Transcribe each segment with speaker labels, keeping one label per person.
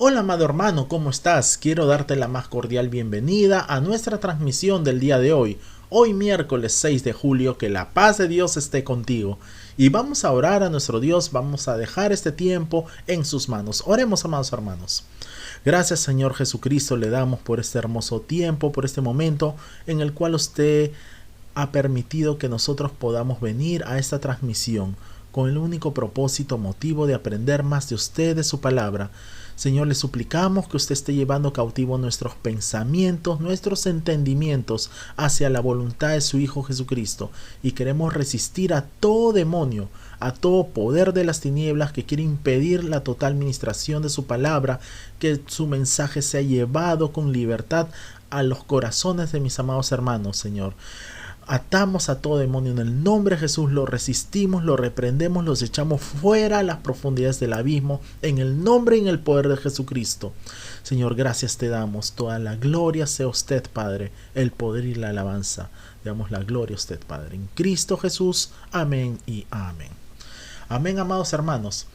Speaker 1: Hola amado hermano, ¿cómo estás? Quiero darte la más cordial bienvenida a nuestra transmisión del día de hoy miércoles 6 de julio, que la paz de Dios esté contigo. Y vamos a orar a nuestro Dios, vamos a dejar este tiempo en sus manos. Oremos, amados hermanos. Gracias Señor Jesucristo le damos por este hermoso tiempo, por este momento en el cual usted ha permitido que nosotros podamos venir a esta transmisión con el único propósito, motivo de aprender más de usted, de su palabra. Señor, le suplicamos que usted esté llevando cautivo nuestros pensamientos, nuestros entendimientos hacia la voluntad de su Hijo Jesucristo, y queremos resistir a todo demonio, a todo poder de las tinieblas que quiere impedir la total ministración de su palabra, que su mensaje sea llevado con libertad a los corazones de mis amados hermanos, Señor. Atamos a todo demonio en el nombre de Jesús, lo resistimos, lo reprendemos, los echamos fuera a las profundidades del abismo, en el nombre y en el poder de Jesucristo. Señor, gracias te damos, toda la gloria sea usted, Padre, el poder y la alabanza. Le damos la gloria a usted, Padre, en Cristo Jesús. Amén y amén. Amén, amados hermanos.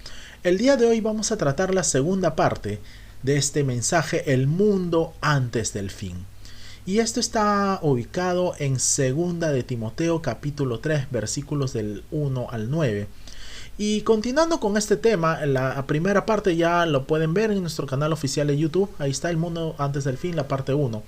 Speaker 1: El día de hoy vamos a tratar la segunda parte de este mensaje, el mundo antes del fin. Y esto está ubicado en 2 de Timoteo capítulo 3 versículos del 1 al 9. Y continuando con este tema, la primera parte ya lo pueden ver en nuestro canal oficial de YouTube. Ahí está el mundo antes del fin, la parte 1.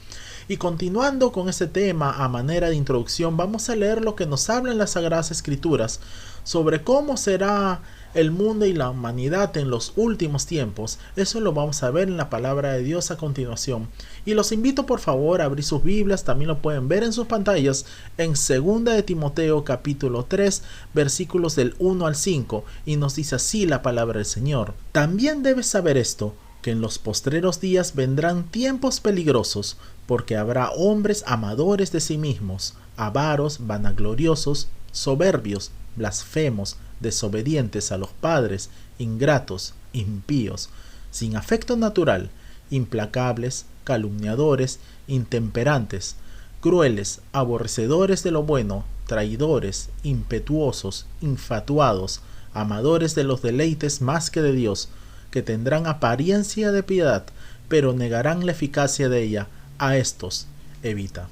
Speaker 1: Y continuando con este tema, a manera de introducción, vamos a leer lo que nos hablan las Sagradas Escrituras sobre cómo será el mundo y la humanidad en los últimos tiempos. Eso lo vamos a ver en la palabra de Dios a continuación. Y los invito por favor a abrir sus Biblias, también lo pueden ver en sus pantallas, en 2 de Timoteo capítulo 3 versículos del 1 al 5, y nos dice así la palabra del Señor. También debes saber esto, que en los postreros días vendrán tiempos peligrosos, porque habrá hombres amadores de sí mismos, avaros, vanagloriosos, soberbios, blasfemos, desobedientes a los padres, ingratos, impíos, sin afecto natural, implacables, calumniadores, intemperantes, crueles, aborrecedores de lo bueno, traidores, impetuosos, infatuados, amadores de los deleites más que de Dios, que tendrán apariencia de piedad, pero negarán la eficacia de ella. A estos evita.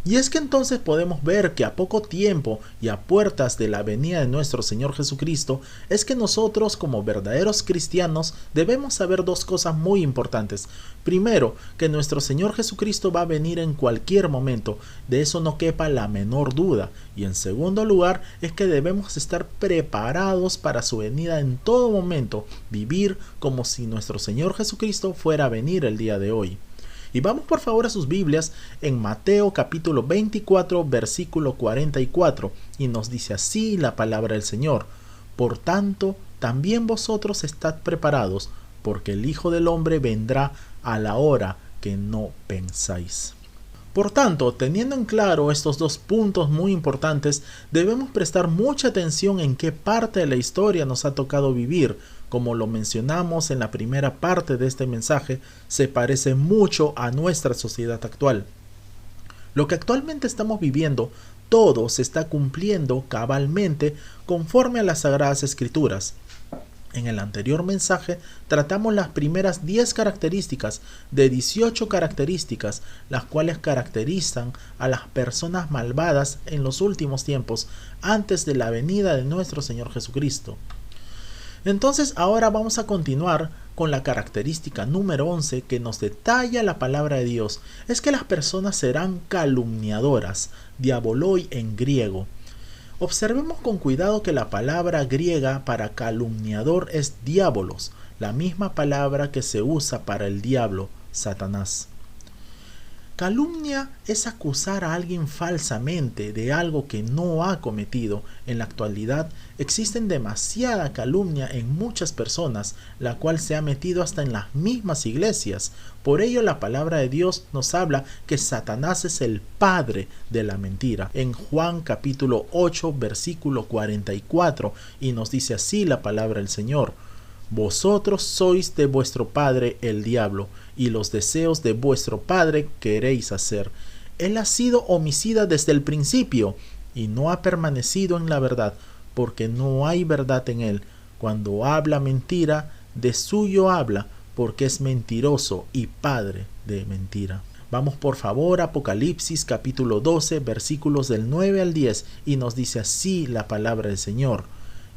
Speaker 1: Y es que entonces podemos ver que a poco tiempo y a puertas de la venida de nuestro Señor Jesucristo, es que nosotros como verdaderos cristianos debemos saber dos cosas muy importantes. Primero, que nuestro Señor Jesucristo va a venir en cualquier momento, de eso no quepa la menor duda. Y en segundo lugar, es que debemos estar preparados para su venida en todo momento, vivir como si nuestro Señor Jesucristo fuera a venir el día de hoy. Y vamos por favor a sus Biblias en Mateo capítulo 24 versículo 44, y nos dice así la palabra del Señor: por tanto, también vosotros estad preparados, porque el Hijo del Hombre vendrá a la hora que no pensáis. Por tanto, teniendo en claro estos dos puntos muy importantes, debemos prestar mucha atención en qué parte de la historia nos ha tocado vivir. Como lo mencionamos en la primera parte de este mensaje, se parece mucho a nuestra sociedad actual. Lo que actualmente estamos viviendo, todo se está cumpliendo cabalmente conforme a las Sagradas Escrituras. En el anterior mensaje tratamos las primeras 10 características de 18 características, las cuales caracterizan a las personas malvadas en los últimos tiempos, antes de la venida de nuestro Señor Jesucristo. Entonces ahora vamos a continuar con la característica número 11 que nos detalla la palabra de Dios. Es que las personas serán calumniadoras, diaboloi en griego. Observemos con cuidado que la palabra griega para calumniador es diabolos, la misma palabra que se usa para el diablo, Satanás. Calumnia es acusar a alguien falsamente de algo que no ha cometido. En la actualidad existen demasiada calumnia en muchas personas, la cual se ha metido hasta en las mismas iglesias. Por ello la palabra de Dios nos habla que Satanás es el padre de la mentira. En Juan capítulo 8 versículo 44, y nos dice así la palabra del Señor: vosotros sois de vuestro padre el diablo, y los deseos de vuestro padre queréis hacer. Él ha sido homicida desde el principio, y no ha permanecido en la verdad, porque no hay verdad en él. Cuando habla mentira, de suyo habla, porque es mentiroso y padre de mentira. Vamos por favor a Apocalipsis capítulo 12, versículos del 9 al 10, y nos dice así la palabra del Señor.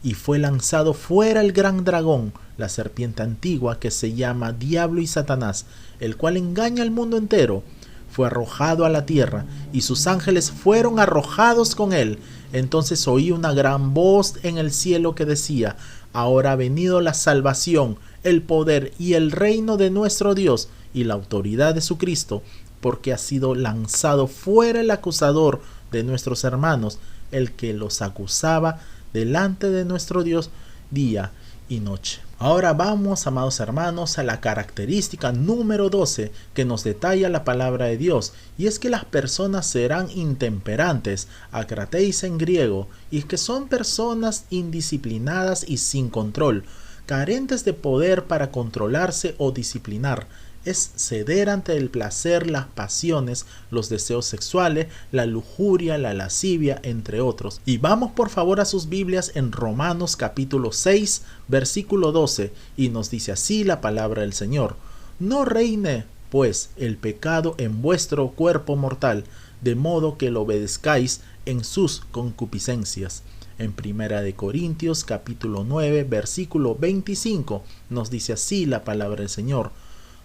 Speaker 1: Y fue lanzado fuera el gran dragón, la serpiente antigua que se llama Diablo y Satanás, el cual engaña al mundo entero. Fue arrojado a la tierra, y sus ángeles fueron arrojados con él. Entonces oí una gran voz en el cielo que decía: ahora ha venido la salvación, el poder y el reino de nuestro Dios y la autoridad de su Cristo, porque ha sido lanzado fuera el acusador de nuestros hermanos, el que los acusaba delante de nuestro Dios día y noche. Ahora vamos, amados hermanos, a la característica número 12 que nos detalla la palabra de Dios, y es que las personas serán intemperantes, akrateis en griego, y que son personas indisciplinadas y sin control, carentes de poder para controlarse o disciplinar. Es ceder ante el placer, las pasiones, los deseos sexuales, la lujuria, la lascivia, entre otros. Y vamos por favor a sus Biblias en Romanos capítulo 6, versículo 12, y nos dice así la palabra del Señor: no reine pues el pecado en vuestro cuerpo mortal, de modo que lo obedezcáis en sus concupiscencias. En Primera de Corintios capítulo 9, versículo 25, nos dice así la palabra del Señor: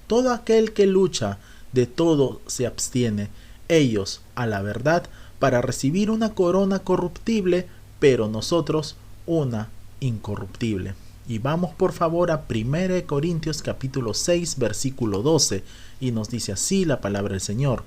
Speaker 1: todo aquel que lucha, de todo se abstiene, ellos, a la verdad, para recibir una corona corruptible, pero nosotros una incorruptible. Y vamos por favor a 1 Corintios capítulo 6, versículo 12, y nos dice así la palabra del Señor: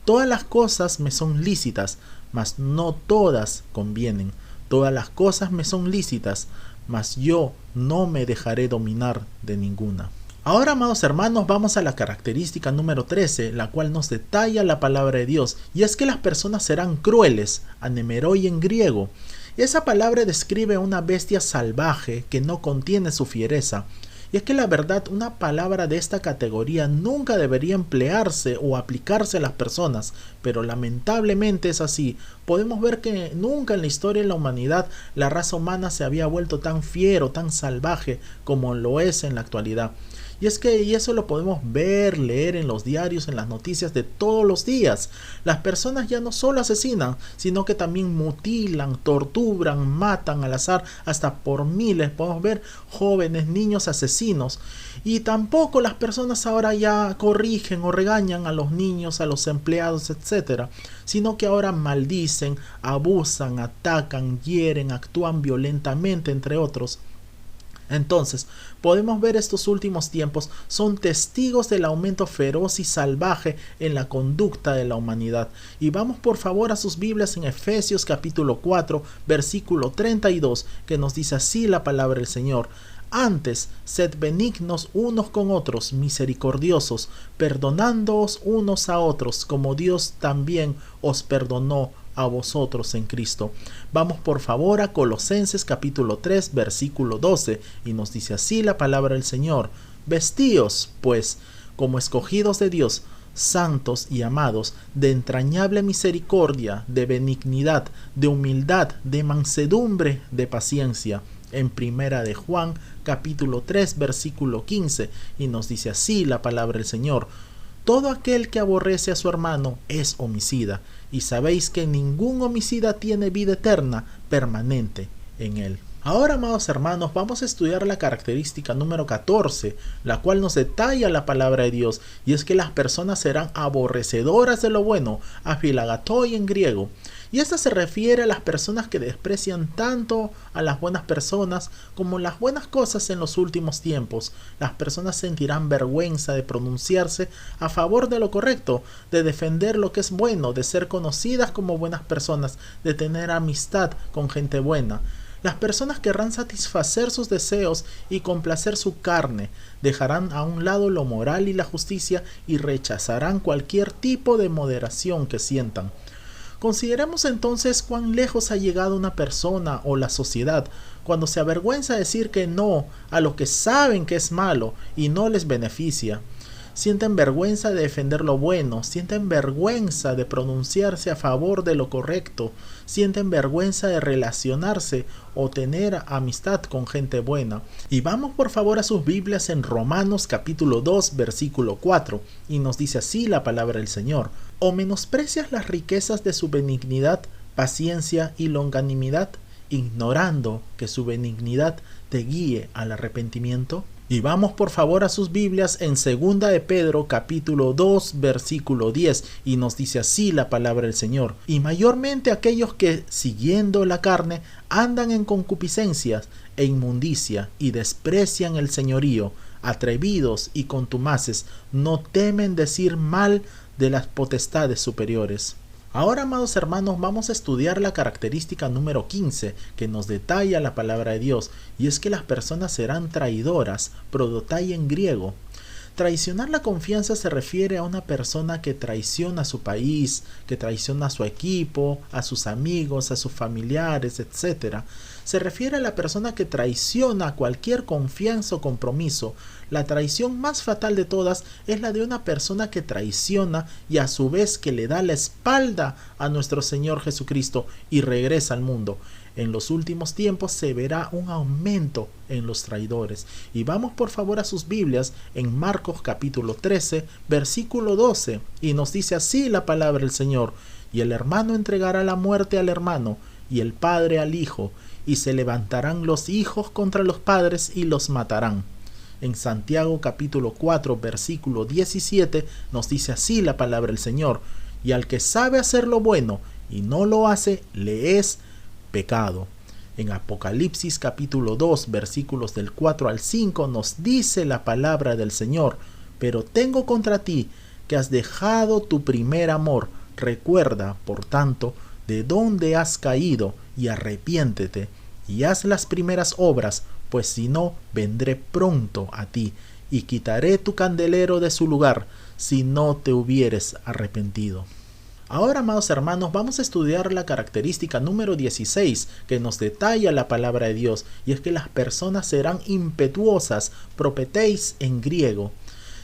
Speaker 1: todas las cosas me son lícitas, mas no todas convienen. Todas las cosas me son lícitas, mas yo no me dejaré dominar de ninguna. Ahora, amados hermanos, vamos a la característica número 13, la cual nos detalla la palabra de Dios, y es que las personas serán crueles, anemeroi en griego. Y esa palabra describe a una bestia salvaje que no contiene su fiereza. Y es que la verdad, una palabra de esta categoría nunca debería emplearse o aplicarse a las personas, pero lamentablemente es así. Podemos ver que nunca en la historia de la humanidad la raza humana se había vuelto tan fiero, tan salvaje como lo es en la actualidad. Y eso lo podemos ver, leer en los diarios, en las noticias de todos los días. Las personas ya no solo asesinan, sino que también mutilan, torturan, matan al azar, hasta por miles. Podemos ver jóvenes, niños asesinos. Y tampoco las personas ahora ya corrigen o regañan a los niños, a los empleados, etc. Sino que ahora maldicen, abusan, atacan, hieren, actúan violentamente, entre otros. Entonces, podemos ver estos últimos tiempos son testigos del aumento feroz y salvaje en la conducta de la humanidad. Y vamos por favor a sus Biblias en Efesios capítulo 4, versículo 32, que nos dice así la palabra del Señor: antes, sed benignos unos con otros, misericordiosos, perdonándoos unos a otros, como Dios también os perdonó a vosotros en Cristo. Vamos por favor a Colosenses capítulo 3, versículo 12, y nos dice así la palabra del Señor: vestíos, pues, como escogidos de Dios, santos y amados, de entrañable misericordia, de benignidad, de humildad, de mansedumbre, de paciencia. En Primera de Juan capítulo 3, versículo 15, y nos dice así la palabra del Señor: todo aquel que aborrece a su hermano es homicida, y sabéis que ningún homicida tiene vida eterna permanente en él. Ahora, amados hermanos, vamos a estudiar la característica número 14, la cual nos detalla la palabra de Dios, y es que las personas serán aborrecedoras de lo bueno, afilagatoi en griego. Y esta se refiere a las personas que desprecian tanto a las buenas personas como las buenas cosas en los últimos tiempos. Las personas sentirán vergüenza de pronunciarse a favor de lo correcto, de defender lo que es bueno, de ser conocidas como buenas personas, de tener amistad con gente buena. Las personas querrán satisfacer sus deseos y complacer su carne, dejarán a un lado lo moral y la justicia y rechazarán cualquier tipo de moderación que sientan. Consideremos entonces cuán lejos ha llegado una persona o la sociedad cuando se avergüenza de decir que no a lo que saben que es malo y no les beneficia. sienten vergüenza de defender lo bueno, sienten vergüenza de pronunciarse a favor de lo correcto, sienten vergüenza de relacionarse o tener amistad con gente buena. Y vamos por favor a sus Biblias en Romanos capítulo 2 versículo 4, y nos dice así la palabra del Señor: ¿O menosprecias las riquezas de su benignidad, paciencia y longanimidad, ignorando que su benignidad te guíe al arrepentimiento? Y vamos por favor a sus Biblias en 2 de Pedro capítulo 2 versículo 10, y nos dice así la palabra del Señor: y mayormente aquellos que, siguiendo la carne, andan en concupiscencias e inmundicia y desprecian el señorío, atrevidos y contumaces, no temen decir mal de las potestades superiores. Ahora, amados hermanos, vamos a estudiar la característica número 15 que nos detalla la palabra de Dios, y es que las personas serán traidoras, prodotai en griego. Traicionar la confianza se refiere a una persona que traiciona a su país, que traiciona a su equipo, a sus amigos, a sus familiares, etc. Se refiere a la persona que traiciona cualquier confianza o compromiso. La traición más fatal de todas es la de una persona que traiciona y a su vez que le da la espalda a nuestro Señor Jesucristo y regresa al mundo. En los últimos tiempos se verá un aumento en los traidores. Y vamos por favor a sus Biblias en Marcos capítulo 13 versículo 12, y nos dice así la palabra del Señor: y el hermano entregará la muerte al hermano, y el padre al hijo, y se levantarán los hijos contra los padres y los matarán. En Santiago capítulo 4 versículo 17 nos dice así la palabra del Señor: y al que sabe hacer lo bueno y no lo hace, le es pecado. En Apocalipsis capítulo 2 versículos del 4 al 5 nos dice la palabra del Señor: pero tengo contra ti que has dejado tu primer amor. Recuerda, por tanto, de dónde has caído, y arrepiéntete, y haz las primeras obras, pues si no, vendré pronto a ti, y quitaré tu candelero de su lugar, si no te hubieres arrepentido. Ahora, amados hermanos, vamos a estudiar la característica número 16 que nos detalla la palabra de Dios, y es que las personas serán impetuosas, propeteis en griego.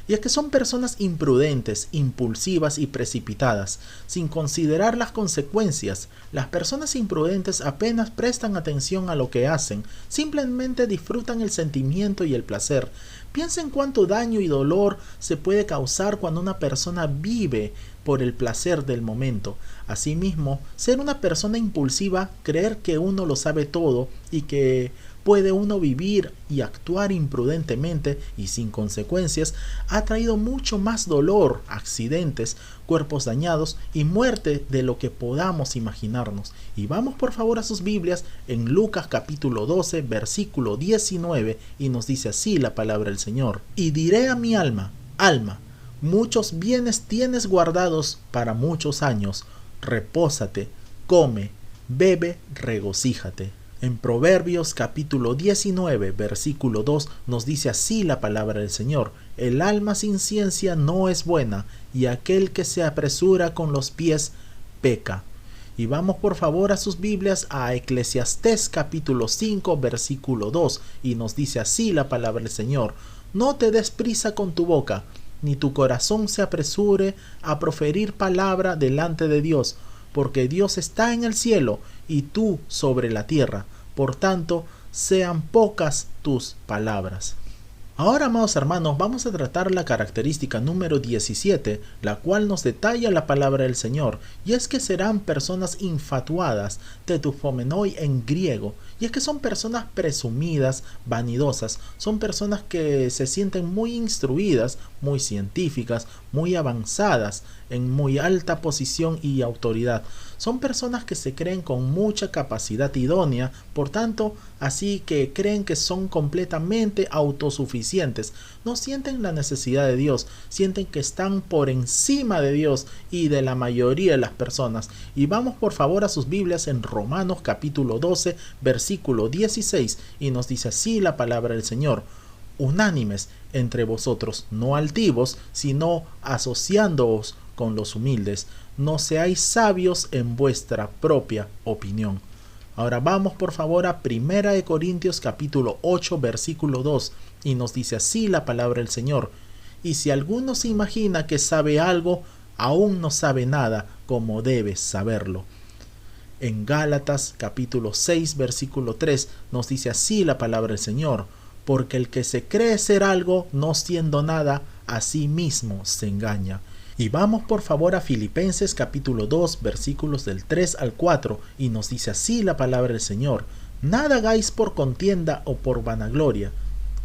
Speaker 1: Y es que son personas imprudentes, impulsivas y precipitadas, sin considerar las consecuencias. Las personas imprudentes apenas prestan atención a lo que hacen, simplemente disfrutan el sentimiento y el placer. Piensen cuánto daño y dolor se puede causar cuando una persona vive por el placer del momento. Asimismo, ser una persona impulsiva, creer que uno lo sabe todo y que puede uno vivir y actuar imprudentemente y sin consecuencias, ha traído mucho más dolor, accidentes, cuerpos dañados y muerte de lo que podamos imaginarnos. Y vamos por favor a sus Biblias en Lucas capítulo 12 versículo 19, y nos dice así la palabra del Señor: y diré a mi alma: alma, muchos bienes tienes guardados para muchos años, repósate, come, bebe, regocíjate. En Proverbios capítulo 19 versículo 2 nos dice así la palabra del Señor: el alma sin ciencia no es buena, y aquel que se apresura con los pies peca. Y vamos por favor a sus Biblias a Eclesiastés capítulo 5 versículo 2, y nos dice así la palabra del Señor: no te des prisa con tu boca, ni tu corazón se apresure a proferir palabra delante de Dios, porque Dios está en el cielo y tú sobre la tierra, por tanto, sean pocas tus palabras. Ahora, amados hermanos, vamos a tratar la característica número 17, la cual nos detalla la palabra del Señor, y es que serán personas infatuadas, tetufomenoi en griego, y es que son personas presumidas, vanidosas, son personas que se sienten muy instruidas, muy científicas, muy avanzadas, en muy alta posición y autoridad. Son personas que se creen con mucha capacidad idónea, por tanto, así que creen que son completamente autosuficientes. No sienten la necesidad de Dios, sienten que están por encima de Dios y de la mayoría de las personas. Y vamos por favor a sus Biblias en Romanos capítulo 12, versículo 16, y nos dice así la palabra del Señor: unánimes entre vosotros, no altivos, sino asociándoos con los humildes, no seáis sabios en vuestra propia opinión. Ahora vamos por favor a 1 de Corintios capítulo 8 versículo 2, y nos dice así la palabra del Señor: y si alguno se imagina que sabe algo, aún no sabe nada como debes saberlo. En Gálatas capítulo 6 versículo 3 nos dice así la palabra del Señor: porque el que se cree ser algo no siendo nada, a sí mismo se engaña. Y vamos por favor a Filipenses capítulo 2 versículos del 3 al 4 y nos dice así la palabra del Señor: nada hagáis por contienda o por vanagloria,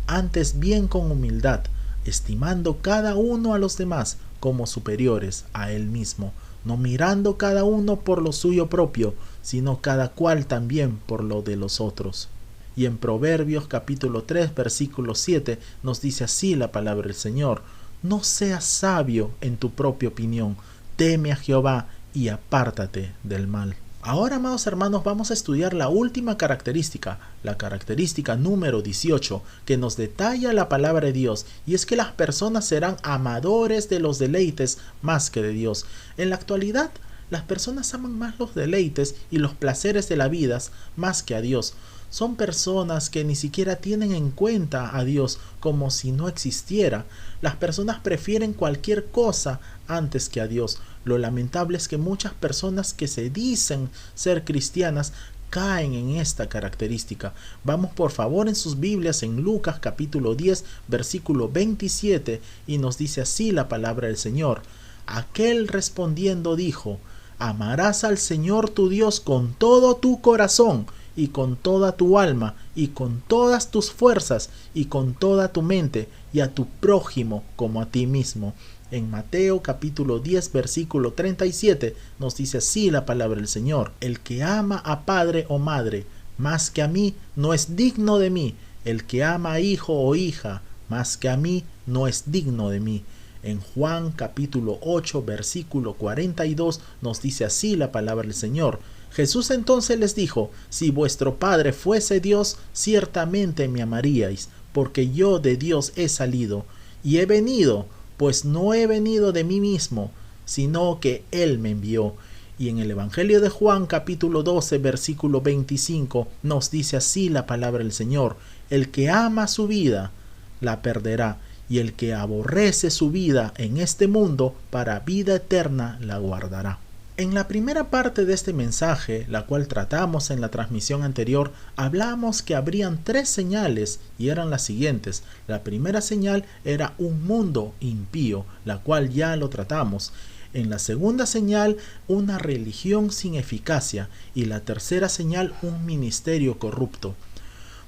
Speaker 1: antes bien con humildad, estimando cada uno a los demás como superiores a él mismo, no mirando cada uno por lo suyo propio, sino cada cual también por lo de los otros. Y en Proverbios capítulo 3 versículo 7 nos dice así la palabra del Señor: no seas sabio en tu propia opinión, teme a Jehová y apártate del mal. Ahora, amados hermanos, vamos a estudiar la última característica, la característica número 18, que nos detalla la palabra de Dios, y es que las personas serán amadores de los deleites más que de Dios. En la actualidad, las personas aman más los deleites y los placeres de la vida más que a Dios. Son personas que ni siquiera tienen en cuenta a Dios, como si no existiera. Las personas prefieren cualquier cosa antes que a Dios. Lo lamentable es que muchas personas que se dicen ser cristianas caen en esta característica. Vamos por favor en sus Biblias en Lucas capítulo 10 versículo 27 y nos dice así la palabra del Señor: aquel respondiendo dijo: amarás al Señor tu Dios con todo tu corazón y con toda tu alma y con todas tus fuerzas y con toda tu mente, y a tu prójimo como a ti mismo. En Mateo capítulo 10 versículo 37 nos dice así la palabra del Señor: el que ama a padre o madre más que a mí no es digno de mí, el que ama a hijo o hija más que a mí no es digno de mí. En Juan capítulo 8 versículo 42 nos dice así la palabra del Señor: Jesús entonces les dijo: si vuestro Padre fuese Dios, ciertamente me amaríais, porque yo de Dios he salido, y he venido, pues no he venido de mí mismo, sino que Él me envió. Y en el Evangelio de Juan capítulo 12 versículo 25 nos dice así la palabra del Señor: el que ama su vida, la perderá, y el que aborrece su vida en este mundo, para vida eterna la guardará. En la primera parte de este mensaje, la cual tratamos en la transmisión anterior, hablamos que habrían 3 señales y eran las siguientes. La primera señal era un mundo impío, la cual ya lo tratamos. En la segunda señal, una religión sin eficacia, y la tercera señal, un ministerio corrupto.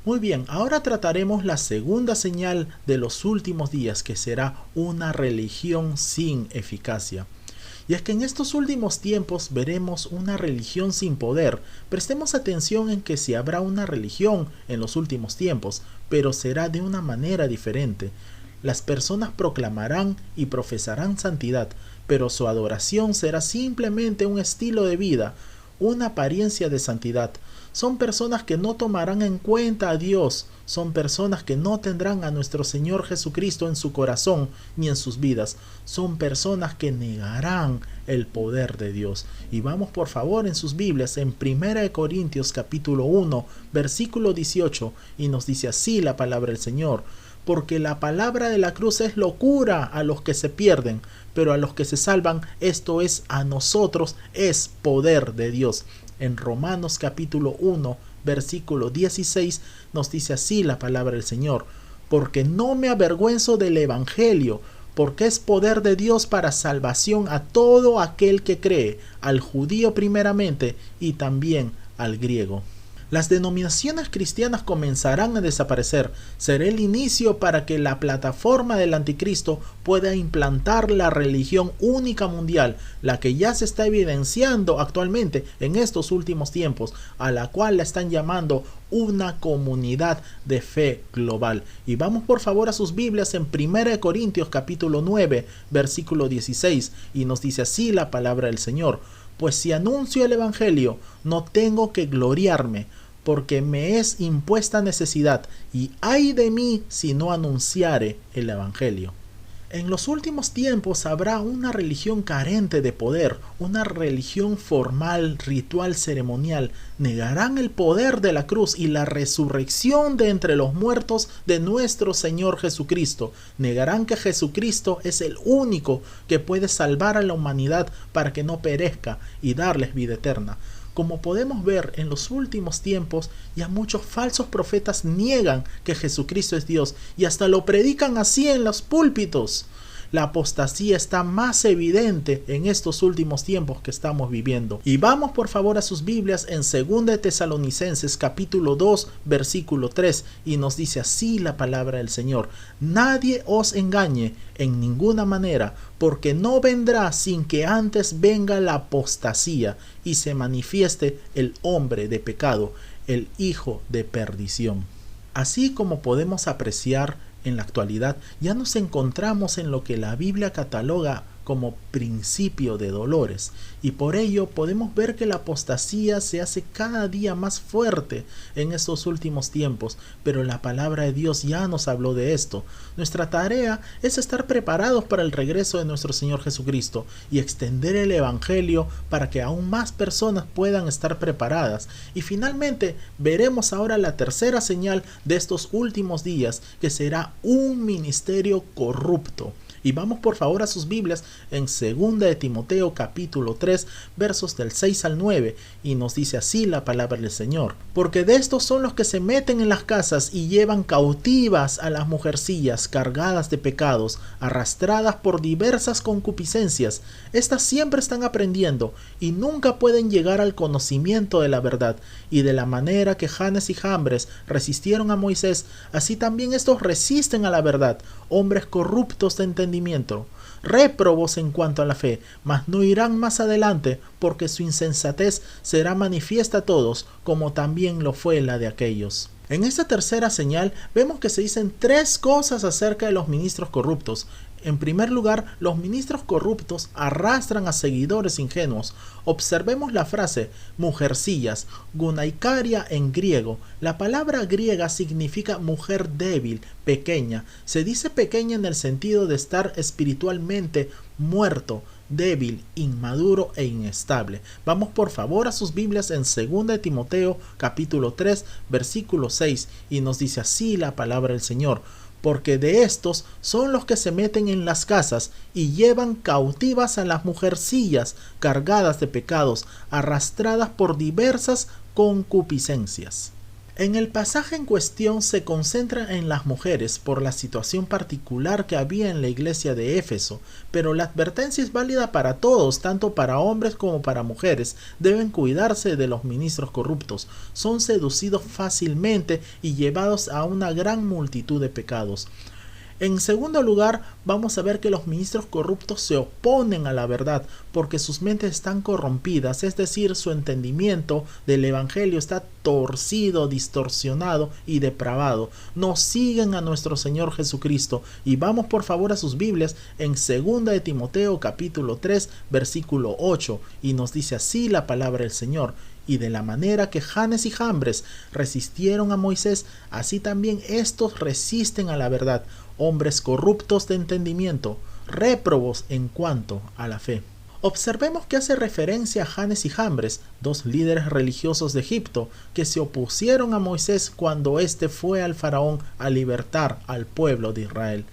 Speaker 1: Muy bien, ahora trataremos la segunda señal de los últimos días, que será una religión sin eficacia. Y es que en estos últimos tiempos veremos una religión sin poder. Prestemos atención en que si habrá una religión en los últimos tiempos, pero será de una manera diferente. Las personas proclamarán y profesarán santidad, pero su adoración será simplemente un estilo de vida, una apariencia de santidad. Son personas que no tomarán en cuenta a Dios, son personas que no tendrán a nuestro Señor Jesucristo en su corazón ni en sus vidas, son personas que negarán el poder de Dios. Y vamos por favor en sus Biblias en 1 Corintios capítulo 1 versículo 18 y nos dice así la palabra del Señor: porque la palabra de la cruz es locura a los que se pierden, pero a los que se salvan, esto es, a nosotros, es poder de Dios. En Romanos capítulo 1 versículo 16 nos dice así la palabra del Señor: porque no me avergüenzo del evangelio, porque es poder de Dios para salvación a todo aquel que cree, al judío primeramente y también al griego. Las denominaciones cristianas comenzarán a desaparecer. Será el inicio para que la plataforma del anticristo pueda implantar la religión única mundial, la que ya se está evidenciando actualmente en estos últimos tiempos, a la cual la están llamando una comunidad de fe global. Y vamos por favor a sus Biblias en 1 Corintios capítulo 9 versículo 16 y nos dice así la palabra del Señor: pues si anuncio el evangelio, no tengo que gloriarme, porque me es impuesta necesidad, y ay de mí si no anunciare el evangelio. En los últimos tiempos habrá una religión carente de poder, una religión formal, ritual, ceremonial. Negarán el poder de la cruz y la resurrección de entre los muertos de nuestro Señor Jesucristo. Negarán que Jesucristo es el único que puede salvar a la humanidad para que no perezca y darles vida eterna. Como podemos ver en los últimos tiempos, ya muchos falsos profetas niegan que Jesucristo es Dios y hasta lo predican así en los púlpitos. La apostasía está más evidente en estos últimos tiempos que estamos viviendo. Y vamos por favor a sus Biblias en 2 de Tesalonicenses capítulo 2 versículo 3 y nos dice así la palabra del Señor: nadie os engañe en ninguna manera, porque no vendrá sin que antes venga la apostasía y se manifieste el hombre de pecado, el hijo de perdición. Así como podemos apreciar en la actualidad, ya nos encontramos en lo que la Biblia cataloga como principio de dolores, y por ello podemos ver que la apostasía se hace cada día más fuerte en estos últimos tiempos, pero la palabra de Dios ya nos habló de esto. Nuestra tarea es estar preparados para el regreso de nuestro Señor Jesucristo y extender el Evangelio para que aún más personas puedan estar preparadas. Y finalmente veremos ahora la tercera señal de estos últimos días, que será un ministerio corrupto. Y vamos por favor a sus Biblias en 2 de Timoteo capítulo 3 versos del 6 al 9 y nos dice así la palabra del Señor: porque de estos son los que se meten en las casas y llevan cautivas a las mujercillas cargadas de pecados, arrastradas por diversas concupiscencias. Estas siempre están aprendiendo y nunca pueden llegar al conocimiento de la verdad. Y de la manera que Janes y Jambres resistieron a Moisés, así también estos resisten a la verdad, hombres corruptos de entendimiento, réprobos en cuanto a la fe, mas no irán más adelante, porque su insensatez será manifiesta a todos, como también lo fue la de aquellos. En esta tercera señal vemos que se dicen tres cosas acerca de los ministros corruptos. En primer lugar, los ministros corruptos arrastran a seguidores ingenuos. Observemos la frase mujercillas, gunaikaria en griego. La palabra griega significa mujer débil, pequeña. Se dice pequeña en el sentido de estar espiritualmente muerto, débil, inmaduro e inestable. Vamos por favor a sus Biblias en 2 de Timoteo capítulo 3 versículo 6 y nos dice así la palabra del Señor: porque de estos son los que se meten en las casas y llevan cautivas a las mujercillas cargadas de pecados, arrastradas por diversas concupiscencias. En el pasaje en cuestión se concentra en las mujeres por la situación particular que había en la iglesia de Éfeso, pero la advertencia es válida para todos, tanto para hombres como para mujeres. Deben cuidarse de los ministros corruptos. Son seducidos fácilmente y llevados a una gran multitud de pecados. En segundo lugar, vamos a ver que los ministros corruptos se oponen a la verdad porque sus mentes están corrompidas, es decir, su entendimiento del evangelio está torcido, distorsionado y depravado. No siguen a nuestro Señor Jesucristo. Y vamos por favor a sus Biblias en 2 de Timoteo capítulo 3 versículo 8 y nos dice así la palabra del Señor: y de la manera que Janes y Jambres resistieron a Moisés, así también estos resisten a la verdad, hombres corruptos de entendimiento, réprobos en cuanto a la fe. Observemos que hace referencia a Janes y Jambres, dos líderes religiosos de Egipto, que se opusieron a Moisés cuando éste fue al faraón a libertar al pueblo de Israel.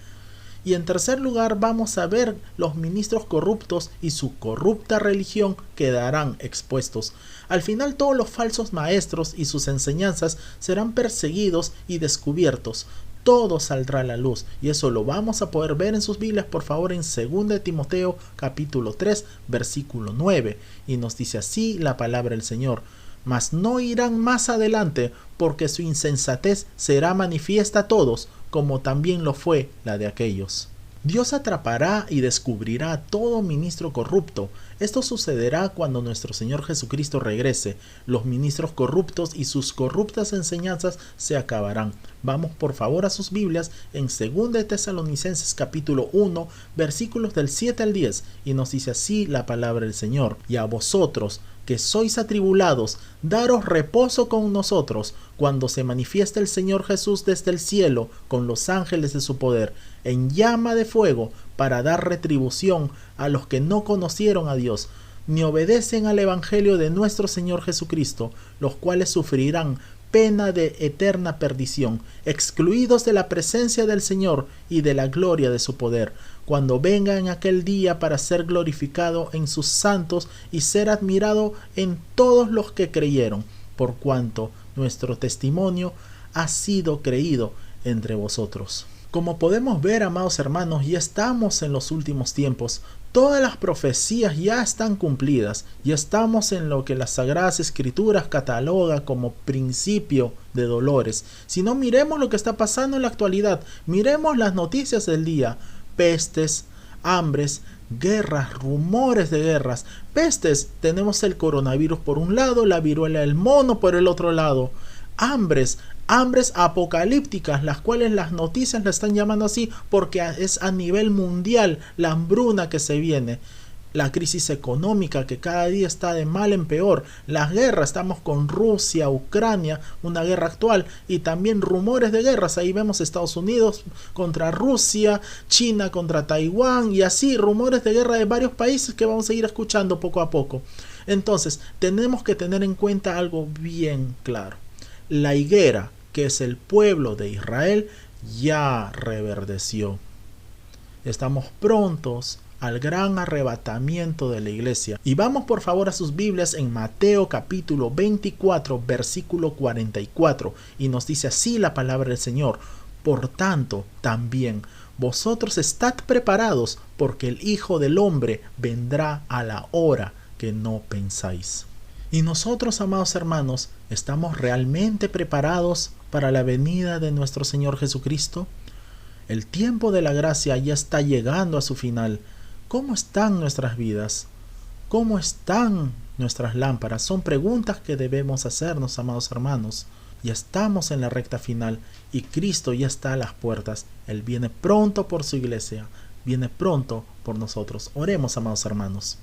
Speaker 1: Y en tercer lugar vamos a ver los ministros corruptos y su corrupta religión quedarán expuestos. Al final todos los falsos maestros y sus enseñanzas serán perseguidos y descubiertos. Todo saldrá a la luz y eso lo vamos a poder ver en sus Biblias por favor en 2 de Timoteo capítulo 3 versículo 9 y nos dice así la palabra del Señor: mas no irán más adelante, porque su insensatez será manifiesta a todos, como también lo fue la de aquellos. Dios atrapará y descubrirá a todo ministro corrupto. Esto sucederá cuando nuestro Señor Jesucristo regrese. Los ministros corruptos y sus corruptas enseñanzas se acabarán. Vamos por favor a sus Biblias en 2 de Tesalonicenses capítulo 1 versículos del 7 al 10 y nos dice así la palabra del Señor: y a vosotros que sois atribulados, daros reposo con nosotros, cuando se manifieste el Señor Jesús desde el cielo, con los ángeles de su poder, en llama de fuego, para dar retribución a los que no conocieron a Dios, ni obedecen al Evangelio de nuestro Señor Jesucristo, los cuales sufrirán pena de eterna perdición, excluidos de la presencia del Señor y de la gloria de su poder, cuando venga en aquel día para ser glorificado en sus santos y ser admirado en todos los que creyeron, por cuanto nuestro testimonio ha sido creído entre vosotros. Como podemos ver, amados hermanos, ya estamos en los últimos tiempos. Todas las profecías ya están cumplidas. Ya estamos en lo que las Sagradas Escrituras cataloga como principio de dolores. Si no, miremos lo que está pasando en la actualidad. Miremos las noticias del día. Pestes, hambres, guerras, rumores de guerras. Pestes, tenemos el coronavirus por un lado, la viruela del mono por el otro lado. Hambres apocalípticas, las cuales las noticias la están llamando así porque es a nivel mundial la hambruna que se viene, la crisis económica que cada día está de mal en peor, las guerras, estamos con Rusia, Ucrania, una guerra actual, y también rumores de guerras. Ahí vemos Estados Unidos contra Rusia, China contra Taiwán, y así rumores de guerra de varios países que vamos a ir escuchando poco a poco. Entonces tenemos que tener en cuenta algo bien claro: la higuera, que es el pueblo de Israel, ya reverdeció. Estamos prontos al gran arrebatamiento de la iglesia. Y vamos por favor a sus Biblias en Mateo capítulo 24, versículo 44. Y nos dice así la palabra del Señor: por tanto, también vosotros estad preparados, porque el Hijo del Hombre vendrá a la hora que no pensáis. Y nosotros, amados hermanos, ¿estamos realmente preparados para la venida de nuestro Señor Jesucristo? El tiempo de la gracia ya está llegando a su final. ¿Cómo están nuestras vidas? ¿Cómo están nuestras lámparas? Son preguntas que debemos hacernos, amados hermanos. Ya estamos en la recta final y Cristo ya está a las puertas. Él viene pronto por su iglesia, viene pronto por nosotros. Oremos, amados hermanos.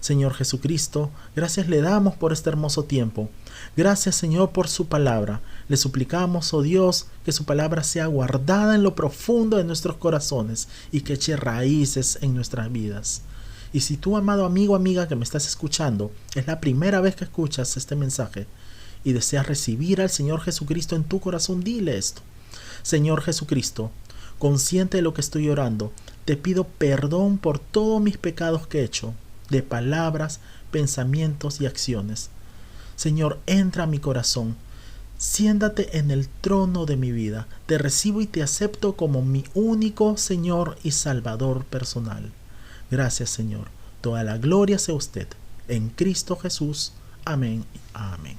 Speaker 1: Señor Jesucristo, gracias le damos por este hermoso tiempo. Gracias, Señor, por su palabra. Le suplicamos, oh Dios, que su palabra sea guardada en lo profundo de nuestros corazones y que eche raíces en nuestras vidas. Y si tú, amado amigo, amiga que me estás escuchando, es la primera vez que escuchas este mensaje y deseas recibir al Señor Jesucristo en tu corazón, dile esto: Señor Jesucristo, consciente de lo que estoy orando, te pido perdón por todos mis pecados que he hecho, de palabras, pensamientos y acciones. Señor, entra a mi corazón, siéntate en el trono de mi vida, te recibo y te acepto como mi único Señor y Salvador personal. Gracias, Señor. Toda la gloria sea usted. En Cristo Jesús. Amén y amén.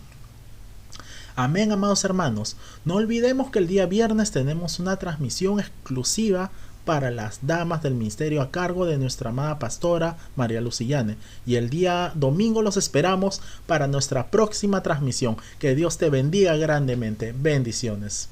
Speaker 1: Amén, amados hermanos. No olvidemos que el día viernes tenemos una transmisión exclusiva para las damas del ministerio a cargo de nuestra amada pastora María Lucillane. Y el día domingo los esperamos para nuestra próxima transmisión. Que Dios te bendiga grandemente. Bendiciones.